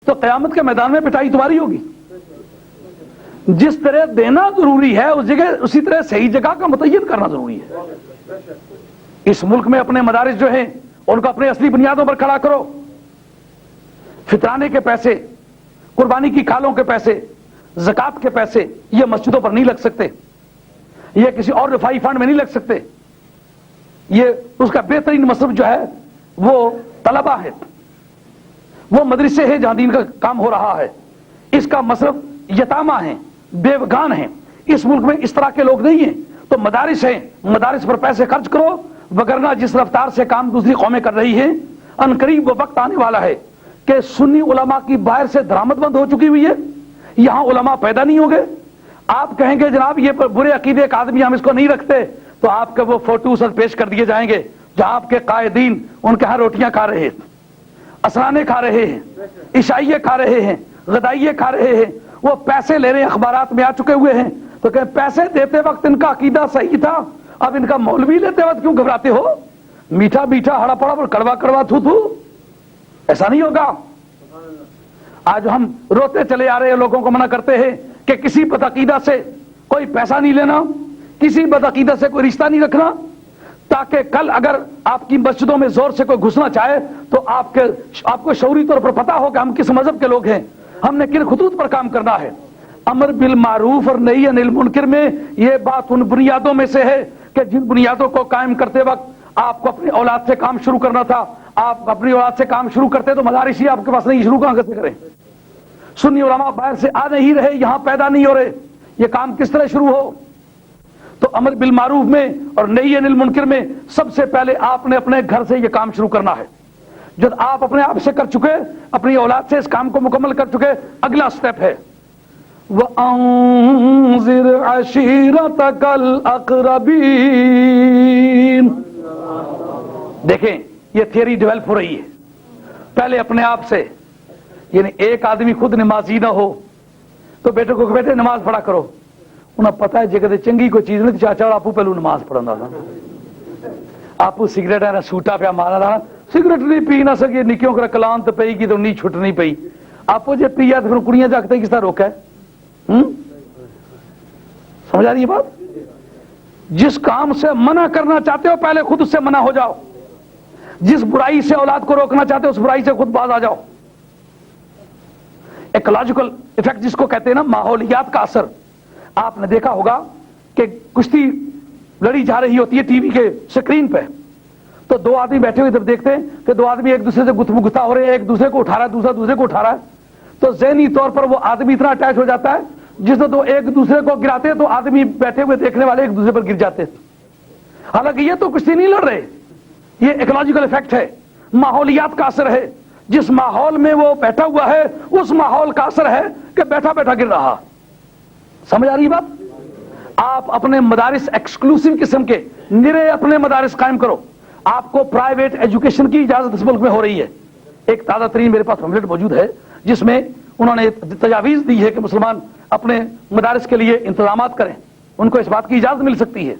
تو قیامت کے میدان میں پٹائی تمہاری ہوگی. جس طرح دینا ضروری ہے اس جگہ اسی طرح صحیح جگہ کا متعین کرنا ضروری ہے. اس ملک میں اپنے مدارس جو ہیں ان کو اپنے اصلی بنیادوں پر کھڑا کرو. فطرانے کے پیسے، قربانی کی کھالوں کے پیسے، زکات کے پیسے یہ مسجدوں پر نہیں لگ سکتے، یہ کسی اور رفاہی فنڈ میں نہیں لگ سکتے. یہ اس کا بہترین مصرف جو ہے وہ طلبہ ہے، وہ مدرسے ہیں جہاں دین کا کام ہو رہا ہے. اس کا مصرف یتامہ ہیں، بیوگان ہیں. اس ملک میں اس طرح کے لوگ نہیں ہیں. تو مدارس ہیں، مدارس پر پیسے خرچ کرو، وگرنہ جس رفتار سے کام دوسری قومیں کر رہی ہیں ان قریب وہ وقت آنے والا ہے کہ سنی علماء کی باہر سے درآمد بند ہو چکی ہوئی ہے، یہاں علماء پیدا نہیں ہوں گے. آپ کہیں گے جناب یہ برے عقیدے کا آدمی ہم اس کو نہیں رکھتے، تو آپ کے وہ فوٹوز پیش کر دیے جائیں گے جہاں آپ کے قائدین ان کے ہاں روٹیاں کھا رہے ہیں، اسرانے کھا رہے ہیں، عشائیے کھا رہے ہیں، غدائیے کھا رہے ہیں. وہ پیسے لے رہے ہیں، اخبارات میں آ چکے ہوئے ہیں. تو کہ پیسے دیتے وقت ان کا عقیدہ صحیح تھا، اب ان کا مولوی لیتے وقت کیوں گھبراتے ہو؟ میٹھا میٹھا ہڑا پڑا پر کڑوا کڑوا تھو تھو، ایسا نہیں ہوگا. آج ہم روتے چلے آ رہے ہیں، لوگوں کو منع کرتے ہیں کہ کسی بدعقیدہ سے کوئی پیسہ نہیں لینا، کسی بدعقیدہ سے کوئی رشتہ نہیں رکھنا، تاکہ کل اگر آپ کی مسجدوں میں زور سے کوئی گھسنا چاہے تو آپ کو شعوری طور پر پتا ہو کہ ہم کس مذہب کے لوگ ہیں، ہم نے کن خطوط پر کام کرنا ہے. امر بالمعروف اور نہی عن المنکر میں یہ بات ان بنیادوں میں سے ہے کہ جن بنیادوں کو قائم کرتے وقت آپ کو اپنی اولاد سے کام شروع کرنا تھا. آپ اپنی اولاد سے کام شروع کرتے تو مدارس ہی آپ کے پاس نہیں، شروع کہاں سے کریں؟ سنی علماء باہر سے آ نہیں رہے، یہاں پیدا نہیں ہو رہے، یہ کام کس طرح شروع ہو؟ تو امر بالمعروف میں اور نہی عن المنکر میں سب سے پہلے آپ نے اپنے گھر سے یہ کام شروع کرنا ہے. جب آپ اپنے آپ سے کر چکے، اپنی اولاد سے اس کام کو مکمل کر چکے، اگلا سٹیپ ہے وَأَنذِرْ عَشِيرَتَكَ الْأَقْرَبِينَ. دیکھیں یہ تھیوری ڈیولپ ہو رہی ہے. پہلے اپنے آپ سے، یعنی ایک آدمی خود نمازی نہ ہو تو بیٹے کو بیٹے نماز پڑھا کرو. انہیں پتا ہے جگہ چنگی کوئی چیز نہیں، چاچا آپ پہلو نماز پڑھنا تھا، آپ سگریٹ ہے نا سوٹا پیا مارا تھا، سگریٹ نہیں پی نہ سکے نکیوں کر کلان تو پئی کی تو نہیں چھٹ نہیں پئی. آپ جی پیا تو پھر کڑیاں جاگتے کس طرح روکا ہے؟ سمجھ آ رہی ہے بات؟ جس کام سے منع کرنا چاہتے ہو پہلے خود اس سے منع ہو جاؤ. جس برائی سے اولاد کو روکنا چاہتے ہو اس برائی سے خود باز آ جاؤ. ایکولوجیکل ایفیکٹ جس کو کہتے ہیں نا، ماحولیات کا اثر. آپ نے دیکھا ہوگا کہ کشتی لڑی جا رہی ہوتی ہے ٹی وی کے سکرین پہ، تو دو آدمی بیٹھے ہوئے جب دیکھتے ہیں کہ دو آدمی ایک دوسرے سے گتھم گتھا ہو رہے ہیں، ایک دوسرے کو اٹھا رہا ہے، دوسرا دوسرے کو اٹھا رہا ہے، تو ذہنی طور پر وہ آدمی اتنا اٹیچ ہو جاتا ہے جس میں تو ایک دوسرے کو گراتے ہیں تو آدمی بیٹھے ہوئے دیکھنے والے ایک دوسرے پر گر جاتے ہیں. حالانکہ یہ تو کشتی نہیں لڑ رہے، یہ ایکولوجیکل ایفیکٹ ہے، ماحولیات کا اثر ہے. جس ماحول میں وہ بیٹھا ہوا ہے اس ماحول کا اثر ہے کہ بیٹھا بیٹھا گر رہا. سمجھ آ رہی بات؟ آپ اپنے مدارس ایکسکلوسیو قسم کے نرے اپنے مدارس قائم کرو. آپ کو پرائیویٹ ایجوکیشن کی اجازت اس ملک میں ہو رہی ہے. ایک تازہ ترین میرے پاس پمفلٹ موجود ہے جس میں انہوں نے تجاویز دی ہے کہ مسلمان اپنے مدارس کے لیے انتظامات کریں، ان کو اس بات کی اجازت مل سکتی ہے.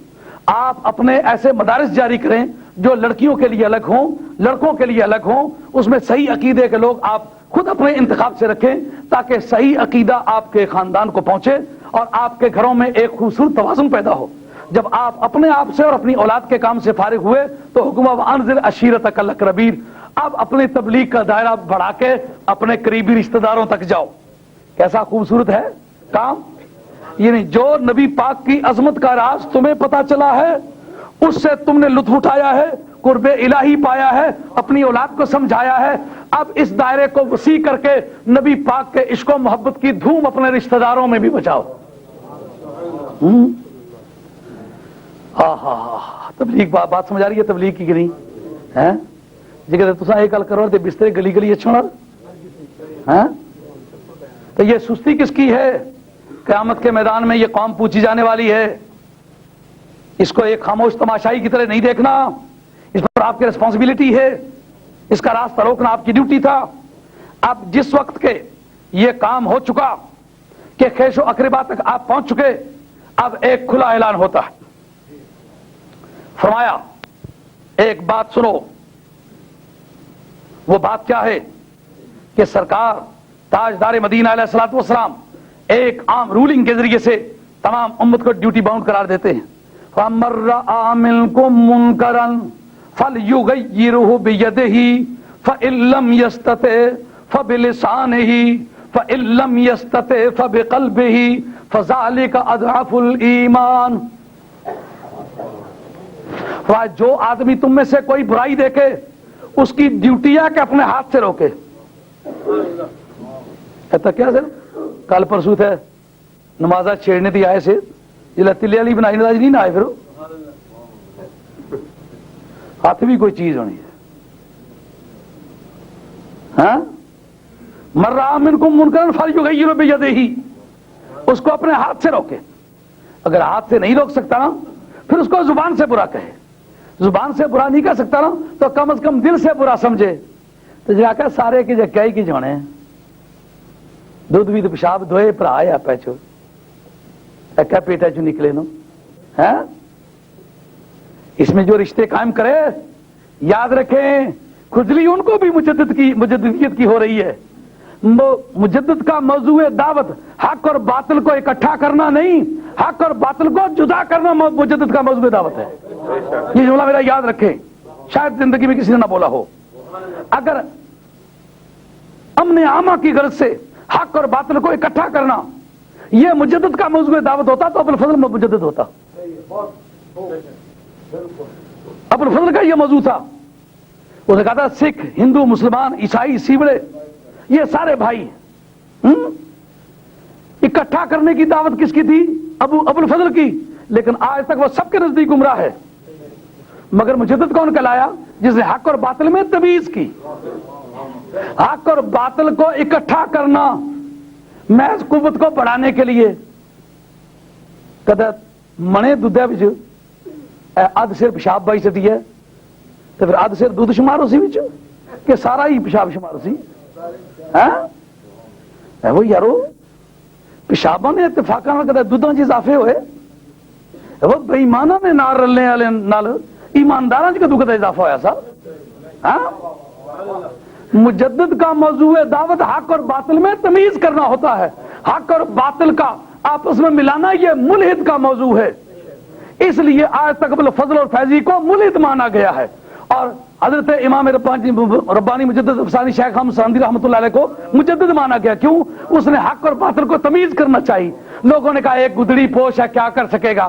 آپ اپنے ایسے مدارس جاری کریں جو لڑکیوں کے لیے الگ ہوں، لڑکوں کے لیے الگ ہوں، اس میں صحیح عقیدے کے لوگ آپ خود اپنے انتخاب سے رکھیں تاکہ صحیح عقیدہ آپ کے خاندان کو پہنچے اور آپ کے گھروں میں ایک خوبصورت توازن پیدا ہو. جب آپ اپنے آپ سے اور اپنی اولاد کے کام سے فارغ ہوئے تو حکم وانذر عشیرتک الاقربین، اب اپنے تبلیغ کا دائرہ بڑھا کے اپنے قریبی رشتہ داروں تک جاؤ. کیسا خوبصورت ہے کام! یعنی جو نبی پاک کی عظمت کا راز تمہیں پتا چلا ہے اس سے تم نے لطف اٹھایا ہے، قرب الہی پایا ہے، اپنی اولاد کو سمجھایا ہے. اب اس دائرے کو وسیع کر کے نبی پاک کے عشق و محبت کی دھوم اپنے رشتہ داروں میں بھی بچاؤ. ہاں ہاں ہاں، تبلیغ بات سمجھ آ رہی ہے تبلیغ کی کہ نہیں ہے؟ جی تصا یہ گل کرو تے بسترے گلی گلی اچھا ہونا، تو یہ سستی کس کی ہے؟ قیامت کے میدان میں یہ قوم پوچھی جانے والی ہے. اس کو ایک خاموش تماشائی کی طرح نہیں دیکھنا، اس پر آپ کی ریسپانسبلٹی ہے، اس کا راستہ روکنا آپ کی ڈیوٹی تھا. اب جس وقت کے یہ کام ہو چکا کہ خیش و اقربا تک آپ پہنچ چکے، اب ایک کھلا اعلان ہوتا ہے. فرمایا ایک بات سنو. وہ بات کیا ہے کہ سرکار تاجدار مدینہ علیہ الصلوۃ والسلام ایک عام رولنگ کے ذریعے سے تمام امت کو ڈیوٹی باؤنڈ قرار دیتے ہیں. فَمَن رَّأَىٰ مِنكُم مُّنكَرًا فَلْيُغَيِّرْهُ بِيَدِهِ فَإِن لَّمْ يَسْتَطِعْ فَبِلِسَانِهِ فَإِن لَّمْ يَسْتَطِعْ فَبِقَلْبِهِ فَذَلِكَ أَضْعَفُ الْإِيمَانِ. جو آدمی تم میں سے کوئی برائی دیکھے اس کی ڈیوٹی ہے کہ اپنے ہاتھ سے روکے. کہتا کیا سر کل پرسوں تھے نمازہ چھیڑنے تھی آئے سے جلہ تلے علی بنائی نہ نہیں آئے پھر ہاتھ بھی کوئی چیز ہونی ہے. ہاں مَن رَّأَىٰ مِنكُم مُّنكَرًا فَلْيُغَيِّرْهُ بِيَدِهِ. اس کو اپنے ہاتھ سے روکے. اگر ہاتھ سے نہیں روک سکتا نا پھر اس کو زبان سے برا کہے. زبان سے برا نہیں کہہ سکتا نا تو کم از کم دل سے برا سمجھے. تو جا کر سارے کی جگہ کی جوڑے دودھ بھی تو پیشاب دھوئے پر آیا پیچو کیا پیٹا چو نکلے نو. اس میں جو رشتے قائم کرے یاد رکھیں کھجلی ان کو بھی مجددیت کی ہو رہی ہے. مجدد کا موضوع دعوت حق اور باطل کو اکٹھا کرنا نہیں, حق اور باطل کو جدا کرنا مجدد کا موضوع دعوت ہے. یہ جملہ میرا یاد رکھیں, شاید زندگی میں کسی نے نہ بولا ہو. اگر امن عامہ کی غرض سے حق اور باطل کو اکٹھا کرنا یہ مجدد کا موضوع دعوت ہوتا تو ابو الفضل مجدد ہوتا. ابو الفضل کا یہ موضوع تھا. اس نے کہا تھا سکھ ہندو مسلمان عیسائی سیبڑے یہ سارے بھائی. اکٹھا کرنے کی دعوت کس کی تھی؟ ابو الفضل کی. لیکن آج تک وہ سب کے نزدیک گمراہ ہے. مگر مجدد کون کہلایا؟ جس نے حق اور باطل میں تمیز کی. حق اور باطل کو اکٹھا کرنا محض قوت کو بڑھانے کے لیے کہتا منے دودھ بچ ادھ سر پیشاب بائی سے دی ہے تو پھر ادھ سر دودھ شمار اسی بچ کہ سارا ہی پیشاب شمار اسی. وہ یارو پیشاباں نے اتفاقاں کہتا دودھاں چ اضافے ہوئے وہ بے ایماناں نے نال رلنے والے نال ایمانداراں چ کدوں کدا اضافہ ہویا سا. مجدد کا موضوع دعوت حق اور باطل میں تمیز کرنا ہوتا ہے. حق اور باطل کا آپس میں ملانا یہ ملحد کا موضوع ہے. اس لیے آج تک ابو الفضل اور فیضی کو ملحد مانا گیا ہے اور حضرت امام ربانی مجدد افسانی شیخ احمد سندھی رحمۃ اللہ علیہ کو مجدد مانا گیا. کیوں؟ اس نے حق اور باطل کو تمیز کرنا چاہیے. لوگوں نے کہا ایک گدڑی پوش ہے کیا کر سکے گا,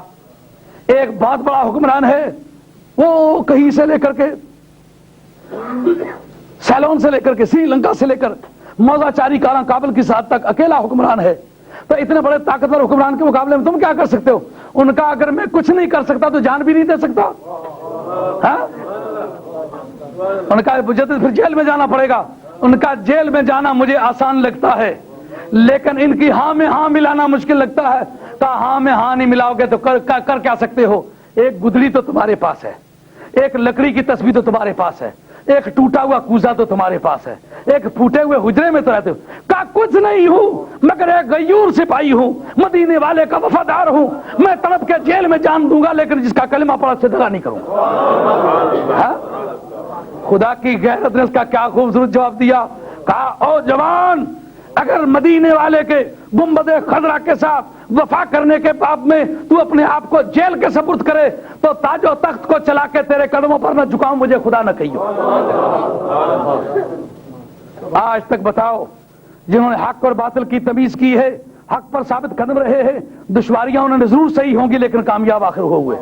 ایک بہت بڑا حکمران ہے وہ کہیں سے لے کر کے سیلون سے لے کر کے سری لنکا سے لے کر موزہ چاری کاراں کابل کی ساتھ تک اکیلا حکمران ہے. تو اتنے بڑے طاقتور حکمران کے مقابلے میں تم کیا کر سکتے ہو؟ ان کا اگر میں کچھ نہیں کر سکتا تو جان بھی نہیں دے سکتا. ان کا مجدد پھر جیل میں جانا پڑے گا. ان کا جیل میں جانا مجھے آسان لگتا ہے لیکن ان کی ہاں میں ہاں ملانا مشکل لگتا ہے. کہا ہاں میں ہاں نہیں ملاؤ گے تو کر کیا سکتے ہو؟ ایک گدڑی تو تمہارے پاس ہے, ایک لکڑی کی تسبیح تو تمہارے پاس ہے, ایک ٹوٹا ہوا کوزا تو تمہارے پاس ہے, ایک پھوٹے ہوئے حجرے میں تو رہتے ہو. کہا کچھ نہیں ہوں مگر ایک غیور سپاہی ہوں, مدینے والے کا وفادار ہوں. میں تڑپ کے جیل میں جان دوں گا لیکن جس کا کلمہ پڑا سے دگا نہیں کروں گا. خدا کی غیرت نے اس کا کیا خوبصورت جواب دیا. کہا او جوان اگر مدینے والے کے گنبد خضرا کے ساتھ وفا کرنے کے باب میں تو اپنے آپ کو جیل کے سپرد کرے تو تاج و تخت کو چلا کے تیرے قدموں پر نہ جھکاؤں, مجھے خدا نہ کہیو. آج تک بتاؤ جنہوں نے حق اور باطل کی تمیز کی ہے, حق پر ثابت قدم رہے ہیں, دشواریاں انہوں نے ضرور صحیح ہوں گی لیکن کامیاب آخر ہوئے.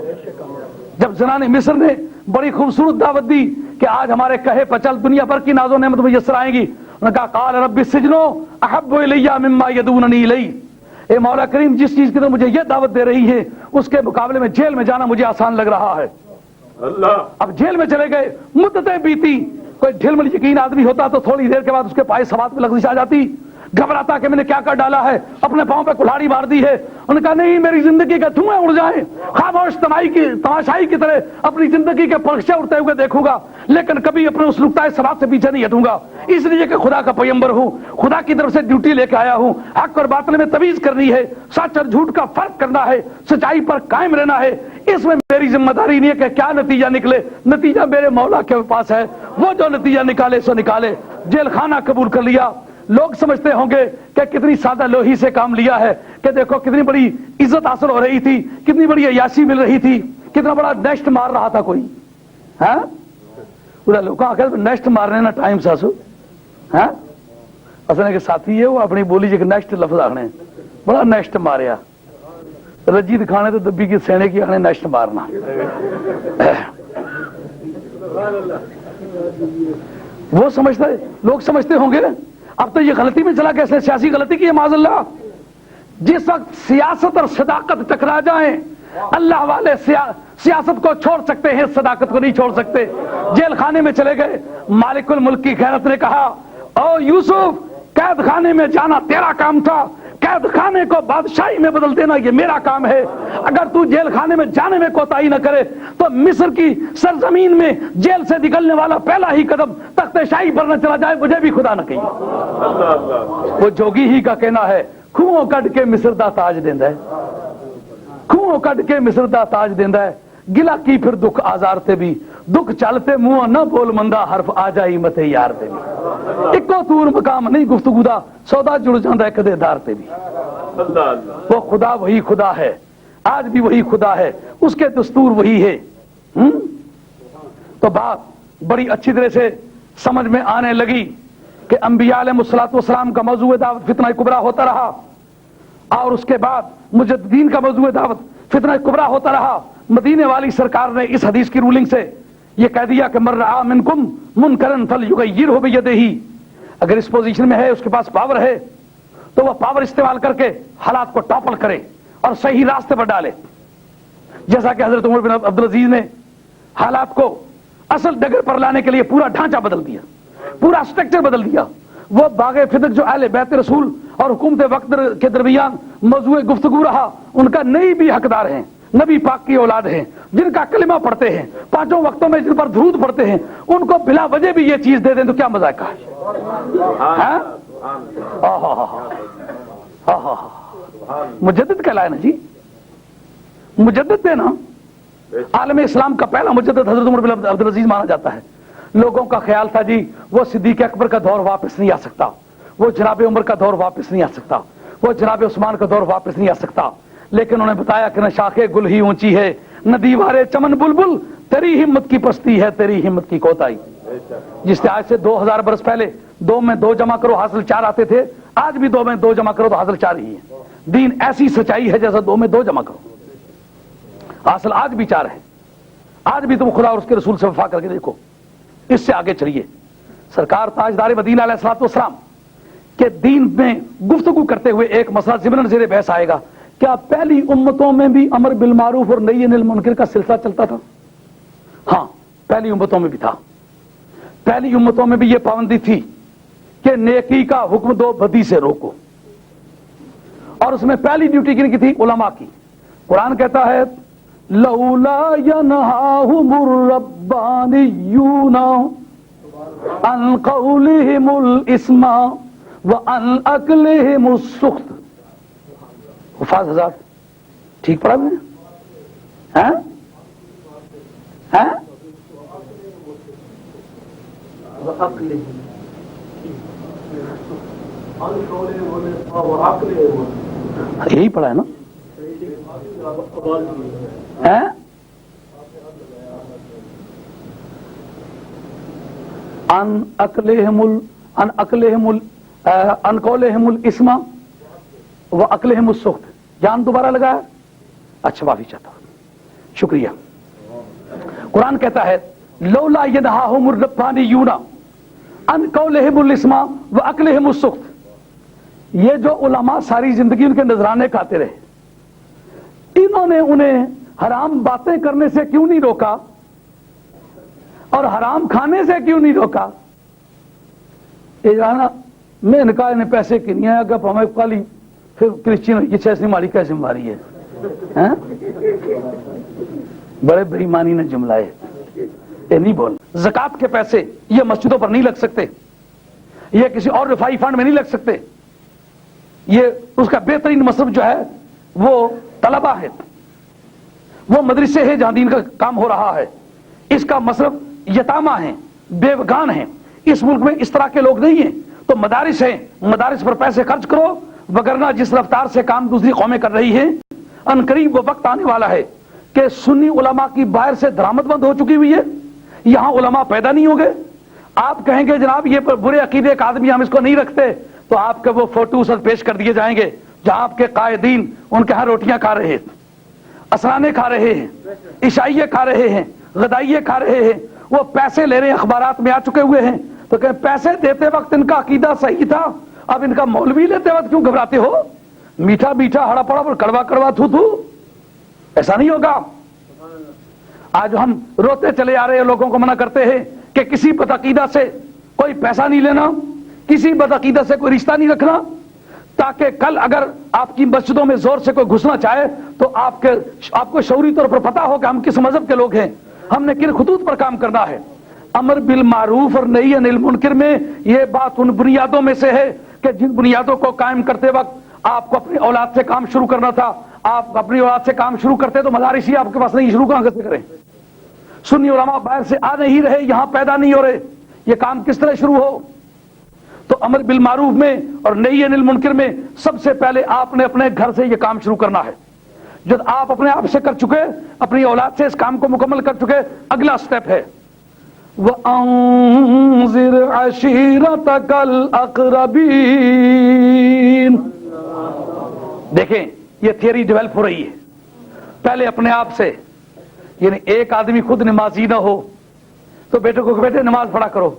جب زنان مصر نے بڑی خوبصورت دعوت دی کہ آج ہمارے کہے پچل دنیا بھر کی ناز و نعمت میسر آئیں گی, انہوں نے کہا قال رب السجن احب الی مما یدوننی الیہ. اے مولا کریم جس چیز کی تو مجھے یہ دعوت دے رہی ہے اس کے مقابلے میں جیل میں جانا مجھے آسان لگ رہا ہے. اللہ اب جیل میں چلے گئے, مدتیں بیتی. کوئی ڈھل مل یقین آدمی ہوتا تو تھوڑی دیر کے بعد اس کے پائے سوات میں لغزش آ جاتی, گھبراتا کہ میں نے کیا کر ڈالا ہے, اپنے پاؤں پہ کلہاڑی مار دی ہے. انہوں نے کہا نہیں میری زندگی کے دھوئیں اڑ جائیں, خاموش تماشائی کی طرح اپنی زندگی کے پرخچے اڑتے ہوئے دیکھوں گا لیکن کبھی اپنے اس نقطۂ ثبات سے پیچھے نہیں ہٹوں گا, اس لیے کہ خدا کا پیغمبر ہوں, خدا کی طرف سے ڈیوٹی لے کے آیا ہوں. حق اور باطل میں تمیز کرنی ہے, سچ اور جھوٹ کا فرق کرنا ہے, سچائی پر قائم رہنا ہے. اس میں میری ذمہ داری نہیں ہے کہ کیا نتیجہ نکلے, نتیجہ میرے مولا کے پاس ہے. وہ جو نتیجہ نکالے سو نکالے. جیل خانہ قبول کر لیا, لوگ سمجھتے ہوں گے کہ کتنی سادہ لوہی سے کام لیا ہے، کہ دیکھو کتنی بڑی عزت حاصل ہو رہی تھی، کتنی بڑی عیاشی مل رہی تھی، کتنا بڑا نیشٹ مار رہا تھا کوئی. ہاں لوگ نیشٹ مارنے نا ٹائم ساسو ہاں اصل کے ساتھی ہے وہ اپنی بولی جی نیکسٹ لفظ آنے بڑا نیکسٹ ماریا رجی دکھانے تو دبی کی سینے کی آنے نیکسٹ مارنا. وہ سمجھتا ہے، لوگ سمجھتے ہوں گے اب تو یہ غلطی میں چلا کیسے سیاسی غلطی کی ہے معاذ اللہ. جس وقت سیاست اور صداقت ٹکرا جائیں اللہ والے سیاست کو چھوڑ سکتے ہیں، صداقت کو نہیں چھوڑ سکتے. جیل خانے میں چلے گئے، مالک الملک کی غیرت نے کہا او یوسف قید خانے میں جانا تیرا کام تھا، قید خانے کو بادشاہی میں بدل دینا یہ میرا کام ہے. اگر تو جیل خانے میں جانے میں کوتاہی نہ کرے تو مصر کی سرزمین میں جیل سے نکلنے والا پہلا ہی قدم تخت شاہی پر نہ چلا جائے، مجھے بھی خدا نہ کہیے. وہ جوگی ہی کا کہنا ہے کھوؤں کڈ کے مصر دا تاج دیندا ہے، کھوؤں کڈ کے مصر دا تاج دیندا ہے. گلا کی پھر دکھ آزار تے بھی، دکھ چلتے منہ نہ بول مندہ حرف آ جائی متے یار تے بھی. اکو تور مقام نہیں گفتگو دا سودا جڑ جاندا ہے کدے دار تے بھی. وہ خدا وہی خدا ہے، آج بھی وہی خدا ہے، اس کے دستور وہی ہے. تو بات بڑی اچھی طرح سے سمجھ میں آنے لگی کہ انبیاء علیہ الصلوۃ والسلام کا موضوع دعوت فتنہ کبریٰ ہوتا رہا، اور اس کے بعد مجددین کا موضوع دعوت فتنہ کبریٰ ہوتا رہا. مدینے والی سرکار نے اس حدیث کی رولنگ سے یہ کہہ دیا کہ من رعا منکم منکرا فلیغیرہ بیدہ، اگر اس پوزیشن میں ہے، اس کے پاس پاور ہے، تو وہ پاور استعمال کر کے حالات کو ٹاپل کرے اور صحیح راستے پر ڈالے. جیسا کہ حضرت عمر بن عبدالعزیز نے حالات کو اصل ڈگر پر لانے کے لیے پورا ڈھانچہ بدل دیا، پورا سٹرکچر بدل دیا. وہ باغ فدق جو اہل بیت رسول اور حکومت وقت کے درمیان موضوع گفتگو رہا، ان کا نئی بھی حقدار ہیں، نبی پاک کی اولاد ہیں، جن کا کلمہ پڑھتے ہیں، پانچوں وقتوں میں جن پر درود پڑھتے ہیں، ان کو بلا وجہ بھی یہ چیز دے دیں تو کیا مذاق ہے. مجدد کہلائے نا جی، مجدد تھے نا. عالم اسلام کا پہلا مجدد حضرت عمر بن عبدالعزیز مانا جاتا ہے. لوگوں کا خیال تھا جی وہ صدیق اکبر کا دور واپس نہیں آ سکتا، وہ جناب عمر کا دور واپس نہیں آ سکتا، وہ جناب عثمان کا دور واپس نہیں آ سکتا. لیکن انہوں نے بتایا کہ نہ شاخ گل ہی اونچی ہے، نہ دیوارے چمن بلبل، تیری ہمت کی پستی ہے، تیری ہمت کی کوتاہی. جس سے آج سے 2000 برس پہلے 2 میں 2 جمع کرو حاصل 4 آتے تھے، آج بھی 2 میں 2 جمع کرو تو حاصل 4 ہی ہے. دین ایسی سچائی ہے جیسا 2 میں 2 جمع کرو حاصل آج بھی 4 ہے. آج بھی تم خدا اور اس کے رسول سے وفا کر کے دیکھو، اس سے آگے چلیے. سرکار تاجدار مدینہ علیہ الصلوۃ والسلام کے دین میں گفتگو کرتے ہوئے ایک مسئلہ ضمن زیر بحث آئے گا. کیا پہلی امتوں میں بھی امر بالمعروف اور نہی عن المنکر کا سلسلہ چلتا تھا؟ ہاں، پہلی امتوں میں بھی تھا. پہلی امتوں میں بھی یہ پابندی تھی کہ نیکی کا حکم دو، بدی سے روکو. اور اس میں پہلی ڈیوٹی کن کی تھی؟ علماء کی. قرآن کہتا ہے لولا ینہاہم الربانیون عن قولہم الاسم وعن اکلہم السخط. حفاظ حضرات ٹھیک پڑھا میں نے؟ یہی پڑھا ہے نا؟ ان قولہم الاسم و اکلہم السخط. جان دوبارہ لگایا؟ اچھا، معافی چاہتا ہوں، شکریہ. قرآن کہتا ہے لولا ینہاہم الربانیون عن قولہم الاسم و اکلہم السخط. یہ جو علماء ساری زندگی ان کے نذرانے کھاتے رہے، انہوں نے انہیں حرام باتیں کرنے سے کیوں نہیں روکا اور حرام کھانے سے کیوں نہیں روکا؟ یہ جانا میں نے کہا انہیں پیسے کی نہیں آیا گا ہمیں کالی پھر کرسچن یہ چیز ماری کیسے ماری ہے. بڑے بےایمانی نے جملہ ہے، یہ نہیں بول. زکات کے پیسے یہ مسجدوں پر نہیں لگ سکتے، یہ کسی اور رفاہی فنڈ میں نہیں لگ سکتے. یہ اس کا بہترین مصرف جو ہے وہ طلبہ ہے، وہ مدرسے ہیں جہاں دین کا کام ہو رہا ہے. اس کا مصرف یتامہ ہیں، بیوگان ہیں. اس ملک میں اس طرح کے لوگ نہیں ہیں. تو مدارس ہیں، مدارس پر پیسے خرچ کرو، وگرنہ جس رفتار سے کام دوسری قومیں کر رہی ہیں، ان قریب وہ وقت آنے والا ہے کہ سنی علماء کی باہر سے درآمد بند ہو چکی ہوئی ہے، یہاں علماء پیدا نہیں ہوں گے۔ آپ کہیں گے جناب یہ برے عقیدے کا آدمی، ہم اس کو نہیں رکھتے، تو آپ کے وہ فوٹوز پیش کر دیے جائیں گے جہاں آپ کے قائدین ان کے ہاں روٹیاں کھا رہے ہیں، اسرانے کھا رہے ہیں، عشائیے کھا رہے ہیں، غدائیے کھا رہے ہیں، وہ پیسے لے رہے ہیں، اخبارات میں آ چکے ہوئے ہیں۔ تو کہ پیسے دیتے وقت ان کا عقیدہ صحیح تھا، اب ان کا مولوی لیتے وقت کیوں گھبراتے ہو؟ میٹھا میٹھا ہڑا پڑا پر کڑوا کڑوا تھو تھو، ایسا نہیں ہوگا۔ آج ہم روتے چلے آ رہے ہیں، لوگوں کو منع کرتے ہیں کہ کسی بدعقیدہ سے کوئی پیسہ نہیں لینا، کسی بدعقیدہ سے کوئی رشتہ نہیں رکھنا، تاکہ کل اگر آپ کی مسجدوں میں زور سے کوئی گھسنا چاہے تو آپ کو شعوری طور پر پتا ہو کہ ہم کس مذہب کے لوگ ہیں، ہم نے کن خطوط پر کام کرنا ہے۔ امر بالمعروف اور نہی عن المنکر میں یہ بات ان بنیادوں میں سے ہے کہ جن بنیادوں کو قائم کرتے وقت آپ کو اپنی اولاد سے کام شروع کرنا تھا۔ آپ اپنی اولاد سے کام شروع کرتے تو مدارس ہی آپ کے پاس نہیں، شروع کہاں سے کریں؟ سنی علماء باہر سے آ نہیں رہے، یہاں پیدا نہیں ہو رہے، یہ کام کس طرح شروع ہو؟ تو امر بالمعروف میں اور نہی عن المنکر میں سب سے پہلے آپ نے اپنے گھر سے یہ کام شروع کرنا ہے۔ جب آپ اپنے آپ سے کر چکے، اپنی اولاد سے اس کام کو مکمل کر چکے، اگلا سٹیپ ہے وَأَنذِرْ عَشِيرَتَكَ الْأَقْرَبِينَ۔ دیکھیں یہ تھیوری ڈیولپ ہو رہی ہے، پہلے اپنے آپ سے، یعنی ایک آدمی خود نمازی نہ ہو تو بیٹے کو بیٹے نماز پڑھا کرو،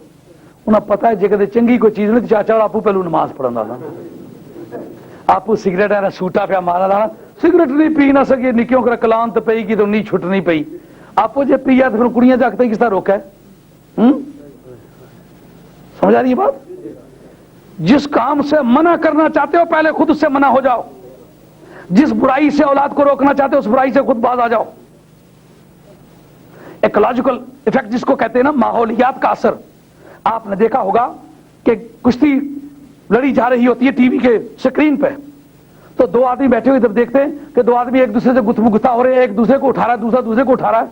انہیں پتا ہے جے کہ چنگی کوئی چیز نہیں، چاچا آپ پہلو نماز پڑھنا نا، آپ سگریٹ ہے نا سوٹا پیا مارا لانا، سگریٹ نہیں پی نہ سکے، نکیوں کا کلان تو پئی کی تو نہیں چھٹ نہیں پئی، آپ جے پیا تو پھر کڑیاں جاگتے کس طرح روکا ہے؟ سمجھ آ رہی ہے بات؟ جس کام سے منع کرنا چاہتے ہو پہلے خود اس سے منع ہو جاؤ، جس برائی سے اولاد کو روکنا چاہتے ہو اس برائی سے خود باز آ جاؤ۔ ایکولوجیکل ایفیکٹ جس کو کہتے ہیں نا، ماحولیات کا اثر، آپ نے دیکھا ہوگا کہ کشتی لڑی جا رہی ہوتی ہے ٹی وی کے سکرین پہ، تو دو آدمی بیٹھے ہوئے جب دیکھتے ہیں کہ دو آدمی ایک دوسرے سے گفتگو گفتہ ہو رہے ہیں، ایک دوسرے کو اٹھا رہا ہے، دوسرا دوسرے کو اٹھا رہا ہے،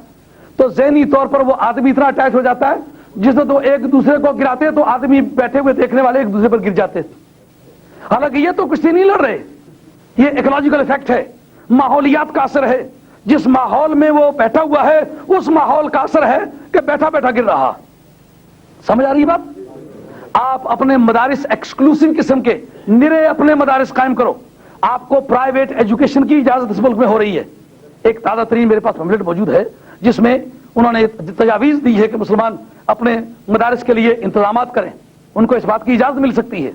تو ذہنی طور پر وہ آدمی اتنا اٹیچ ہو جاتا ہے جس سے تو ایک دوسرے کو گراتے ہیں تو آدمی بیٹھے ہوئے دیکھنے والے ایک دوسرے پر گر جاتے ہیں۔ حالانکہ یہ تو کشتی نہیں لڑ رہے، یہ ایکولوجیکل ایفیکٹ ہے، ماحولیات کا اثر ہے، جس ماحول میں وہ بیٹھا ہوا ہے اس ماحول کا اثر ہے کہ بیٹھا بیٹھا گر رہا۔ سمجھ آ رہی بات؟ آپ اپنے مدارس ایکسکلوسیو قسم کے نرے اپنے مدارس قائم کرو، آپ کو پرائیویٹ ایجوکیشن کی اجازت اس ملک میں ہو رہی ہے۔ ایک تازہ ترین میرے پاس پیمفلیٹ موجود ہے جس میں انہوں نے تجاویز دی ہے کہ مسلمان اپنے مدارس کے لیے انتظامات کریں، ان کو اس بات کی اجازت مل سکتی ہے۔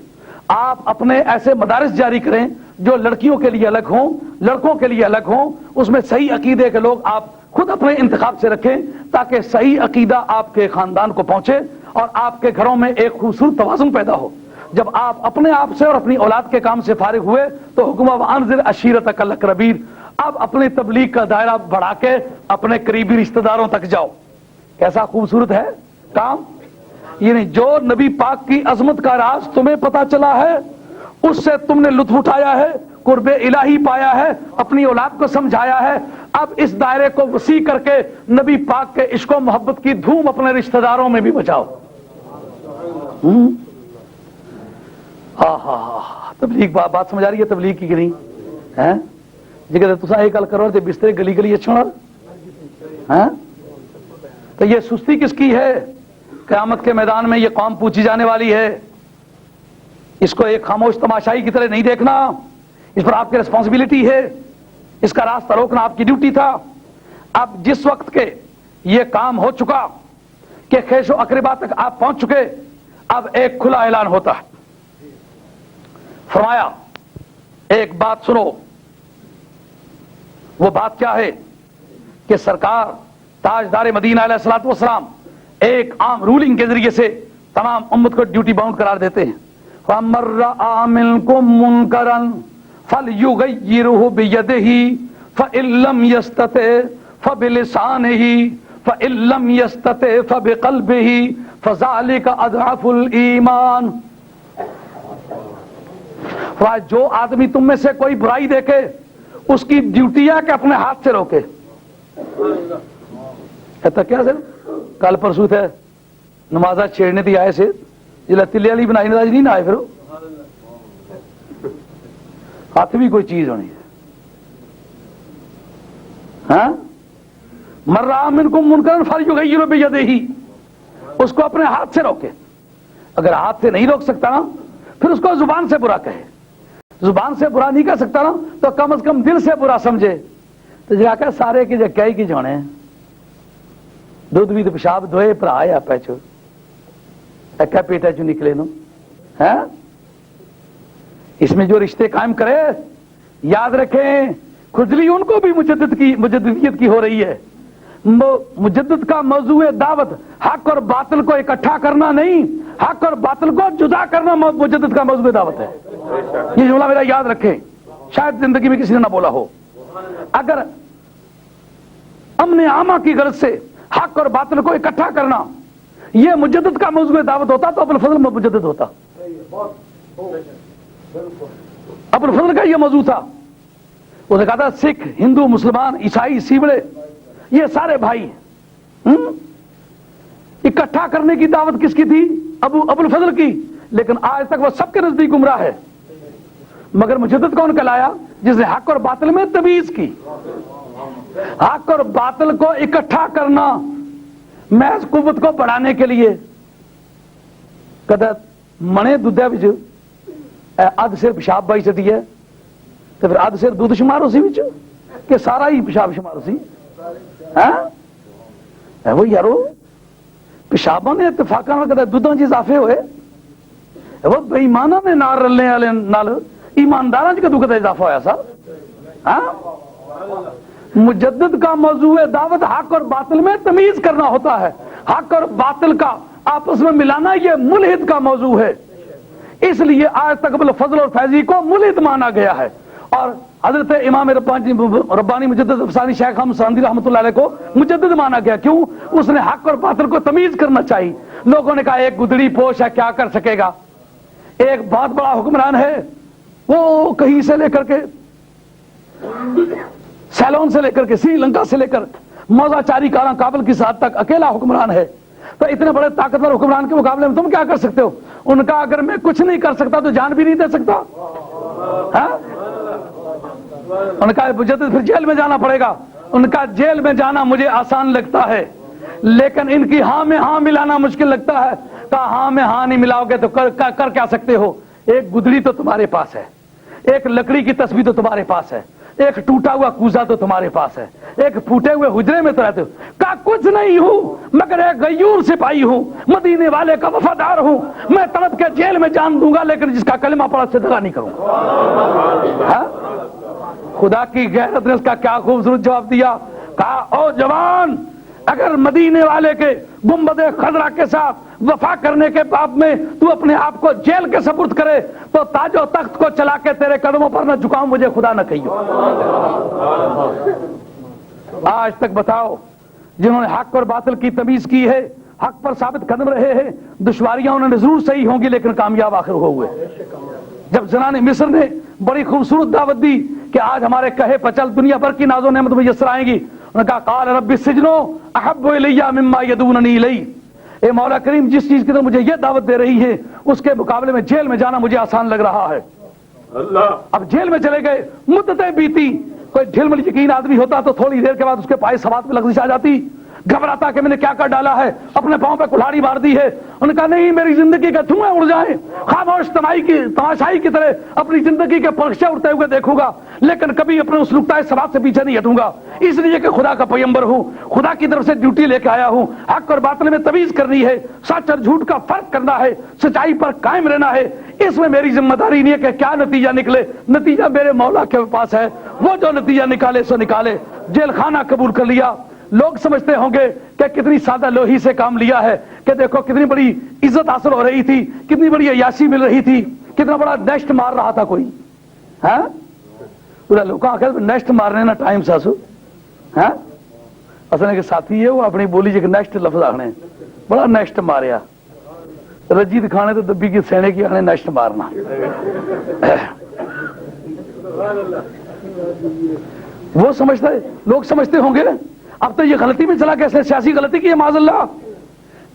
آپ اپنے ایسے مدارس جاری کریں جو لڑکیوں کے لیے الگ ہوں، لڑکوں کے لیے الگ ہوں، اس میں صحیح عقیدے کے لوگ آپ خود اپنے انتخاب سے رکھیں تاکہ صحیح عقیدہ آپ کے خاندان کو پہنچے اور آپ کے گھروں میں ایک خوبصورت توازن پیدا ہو۔ جب آپ اپنے آپ سے اور اپنی اولاد کے کام سے فارغ ہوئے تو حکم وانذر عشیرتک الاقربین، اب اپنی تبلیغ کا دائرہ بڑھا کے اپنے قریبی رشتہ داروں تک جاؤ۔ کیسا خوبصورت ہے کام! یعنی جو نبی پاک کی عظمت کا راز تمہیں پتا چلا ہے، اس سے تم نے لطف اٹھایا ہے، قرب الہی پایا ہے، اپنی اولاد کو سمجھایا ہے، اب اس دائرے کو وسیع کر کے نبی پاک کے عشق و محبت کی دھوم اپنے رشتہ داروں میں بھی بچاؤ۔ تبلیغ بات سمجھ آ رہی ہے تبلیغ کی کہ نہیں ہے؟ جی تصا یہ گل کرو بسترے گلی گلی اچھا تو یہ سستی کس کی ہے؟ قیامت کے میدان میں یہ قوم پوچھی جانے والی ہے، اس کو ایک خاموش تماشائی کی طرح نہیں دیکھنا، اس پر آپ کی ریسپانسبلٹی ہے، اس کا راستہ روکنا آپ کی ڈیوٹی تھا۔ اب جس وقت کے یہ کام ہو چکا کہ خیش و اقربا تک آپ پہنچ چکے، اب ایک کھلا اعلان ہوتا ہے، فرمایا ایک بات سنو۔ وہ بات کیا ہے کہ سرکار تاجدار مدینہ علیہ الصلوۃ والسلام ایک عام رولنگ کے ذریعے سے تمام امت کو ڈیوٹی باؤنڈ قرار دیتے ہیں۔ فَمَن رَّأَىٰ مِنكُم مُنكَرًا فَلْيُغَيِّرْهُ بِيَدِهِ فَإِن لَّمْ يَسْتَطِعْ فَبِلِسَانِهِ فَإِن لَّمْ يَسْتَطِعْ فَبِقَلْبِهِ فَذَلِكَ أَضْعَفُ الْإِيمَانِ۔ جو آدمی تم میں سے کوئی برائی دیکھے اس کی ڈیوٹی ہے کہ اپنے ہاتھ سے روکے۔ کہتا کیا سر کل پرسوں تھے نمازہ چھیڑنے دی آئے سے جلے تلے والی بنائی ناراض نہیں نہ آئے پھر ہاتھ بھی کوئی چیز ہونی ہے. ہاں من رأى منکم منکرا فلیغیرہ بیدہ، اس کو اپنے ہاتھ سے روکے. اگر ہاتھ سے نہیں روک سکتا نا پھر اس کو زبان سے برا کہے. زبان سے برا نہیں کہہ سکتا نا تو کم از کم دل سے برا سمجھے. تو جا کہ سارے کی جگہ کی جونے دودھ بھی تو پیشاب دھوئے پرا یا پیچو ایک پیٹا چو نکلے نو ہے. اس میں جو رشتے قائم کرے یاد رکھیں کھجلی ان کو بھی مجددیت کی ہو رہی ہے. مجدد کا موضوع دعوت حق اور باطل کو اکٹھا کرنا نہیں، حق اور باطل کو جدا کرنا مجدد کا موضوع دعوت ہے. یہ جملہ میرا یاد رکھیں، شاید زندگی میں کسی نے نہ بولا ہو. اگر امن عامہ کی غرض سے حق اور باطل کو اکٹھا کرنا یہ مجدد کا موضوع دعوت ہوتا تو ابو الفضل مجدد ہوتا. ابو الفضل کا یہ موضوع تھا. وہ نے کہا تھا سکھ ہندو مسلمان عیسائی سیبڑے یہ سارے بھائی اکٹھا کرنے کی دعوت کس کی تھی؟ ابو الفضل کی. لیکن آج تک وہ سب کے نزدیک گمراہ ہے. مگر مجدد کون کہلایا؟ جس نے حق اور باطل میں تمیز کی. حق اور باطل کو اکٹھا کرنا محض قوت کو بڑھانے کے لیے کہتا منے دودھے وچ ادھ سر پیشاب بائی چتی ہے تو پھر ادھ سر دودھ شمار اسی وچ کہ سارا ہی پیشاب شمار اسی. ہاں وہ یارو پیشابوں نے اتفاقاً کہتا دودھوں چ اضافے ہوئے وہ بے ایمانوں نے نال رلنے والے نال ایمانداراں چ کدوں کدے اضافہ ہویا سا. ہاں مجدد کا موضوع دعوت حق اور باطل میں تمیز کرنا ہوتا ہے. حق اور باطل کا آپس میں ملانا یہ ملحد کا موضوع ہے. اس لیے آج تک ابو الفضل اور فیضی کو ملحد مانا گیا ہے. اور حضرت امام ربانی مجدد افسانی شیخ احمد سندھی رحمۃ اللہ علیہ کو مجدد مانا گیا. کیوں؟ اس نے حق اور باطل کو تمیز کرنا چاہیے. لوگوں نے کہا ایک گدڑی پوش ہے کیا کر سکے گا، ایک بہت بڑا حکمران ہے وہ کہیں سے لے کر کے سیلون سے لے کر کے سری لنکا سے لے کر موزہ چاری کاراں کابل کی ساتھ تک اکیلا حکمران ہے. تو اتنے بڑے طاقتور حکمران کے مقابلے میں تم کیا کر سکتے ہو؟ ان کا اگر میں کچھ نہیں کر سکتا تو جان بھی نہیں دے سکتا. ان کا مجدد پھر جیل میں جانا پڑے گا. ان کا جیل میں جانا مجھے آسان لگتا ہے لیکن ان کی ہاں میں ہاں ملانا مشکل لگتا ہے. کہا ہاں میں ہاں نہیں ملاؤ گے تو کر کیا سکتے ہو؟ ایک گدڑی تو تمہارے پاس ہے، ایک لکڑی کی تسبیح تو تمہارے پاس ہے، ایک ٹوٹا ہوا کوزہ تو تمہارے پاس ہے، ایک پھوٹے ہوئے حجرے میں تو رہتے ہو. کہا کچھ نہیں ہوں مگر ایک غیور سپاہی ہوں، مدینے والے کا وفادار ہوں. میں تڑپ کے جیل میں جان دوں گا لیکن جس کا کلمہ پڑھا سے دغا نہیں کروں گا. خدا کی غیرت نے اس کا کیا خوبصورت جواب دیا. کہا او جوان اگر مدینے والے کے گنبد خضرا کے ساتھ وفا کرنے کے باب میں تو اپنے آپ کو جیل کے سپرد کرے تو تاج و تخت کو چلا کے تیرے قدموں پر نہ جھکاؤں مجھے خدا نہ کہیو. آج تک بتاؤ جنہوں نے حق اور باطل کی تمیز کی ہے حق پر ثابت قدم رہے ہیں. دشواریاں انہوں نے ضرور صحیح ہوں گی لیکن کامیاب آخر ہوئے. جب زنان مصر نے بڑی خوبصورت دعوت دی کہ آج ہمارے کہے پچل دنیا بھر کی ناز و نعمت میسر آئیں گی، انہوں نے کہا قال رب السجن احب الی مما یدوننی الیہ. اے مولا کریم جس چیز کی تو مجھے یہ دعوت دے رہی ہے اس کے مقابلے میں جیل میں جانا مجھے آسان لگ رہا ہے. اب جیل میں چلے گئے، مدتیں بیتی. کوئی ڈھل مل یقین آدمی ہوتا تو تھوڑی دیر کے بعد اس کے پائے سوات میں لغزش آ جاتی. گھبراتا کہ میں نے کیا کر ڈالا ہے، اپنے پاؤں پہ کلہاڑی مار دی ہے. انہوں نے کہا نہیں میری زندگی کے دھوئیں اڑ جائیں، خاموش تماشائی کی طرح اپنی زندگی کے پرخشے اڑتے ہوئے دیکھوں گا لیکن کبھی اپنے اس نقطۂ ثبات سے پیچھے نہیں ہٹوں گا. اس لیے کہ خدا کا پیغمبر ہوں، خدا کی طرف سے ڈیوٹی لے کے آیا ہوں. حق اور باطل میں تمیز کرنی ہے، سچ اور جھوٹ کا فرق کرنا ہے، سچائی پر قائم رہنا ہے. اس میں میری ذمہ داری نہیں ہے کہ کیا نتیجہ نکلے، نتیجہ میرے مولا کے پاس ہے. وہ جو نتیجہ نکالے سو نکالے. جیل خانہ قبول کر لیا. لوگ سمجھتے ہوں گے کہ کتنی سادہ لوہی سے کام لیا ہے، کہ دیکھو کتنی بڑی عزت حاصل ہو رہی تھی، کتنی بڑی عیاشی مل رہی تھی، کتنا بڑا نیشٹ مار رہا تھا کوئی. ہاں لوگ آخر نیشٹ مارنے نا ٹائم ساسو. ہاں اصل کے ساتھی ہے وہ اپنی بولی جی نیشٹ لفظ آنے بڑا نیشٹ ماریا. رجی دکھانے تو دبی کی سینے کی آنے نیشٹ مارنا. وہ سمجھتا ہے، لوگ سمجھتے ہوں گے اب تو یہ غلطی میں چلا کیسے سیاسی غلطی کی ہے معاذ اللہ.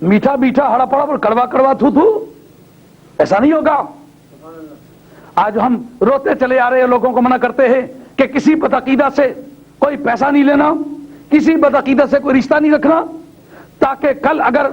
میٹھا میٹھا ہڑا پڑا اور کڑوا کڑوا تھو تھو، ایسا نہیں ہوگا۔ آج ہم روتے چلے آ رہے ہیں، لوگوں کو منع کرتے ہیں کہ کسی بدعقیدہ سے کوئی پیسہ نہیں لینا، کسی بدعقیدہ سے کوئی رشتہ نہیں رکھنا، تاکہ کل اگر